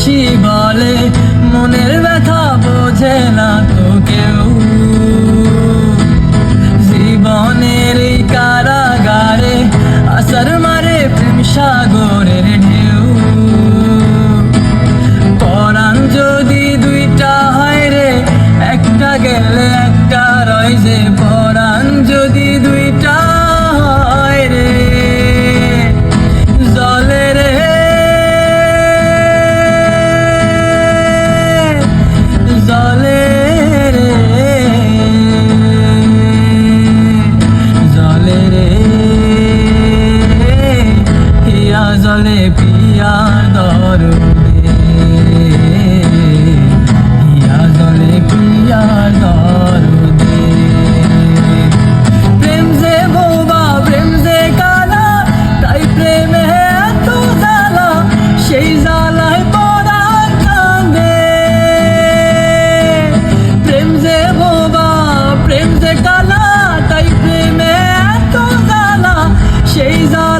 ভালোবাসি বলে মনের ব্যথা বোঝে না তো কেউ। জীবনের এই কারাগারে আসার মারে প্রেম সাগরের ঢেউ। পরাণ যদি দুইটা হয় রে, একটা গেলে একটা রয় যে। পরাণ যদি দুইটা হয় রে, জলে রে জলে রে জলে রে, হিয়া জলে পিয়ার দরদে, হিয়া জলে পিয়ার দরদে। প্রেম যে বোবা প্রেম যে কালা, তাই প্রেমে এত জ্বালা, সেই জ্বালায় পরাণ কাঁদে। প্রেম যে বোবা প্রেম যে কালা, তাই প্রেমে এত জ্বালা, সেই জ্বালা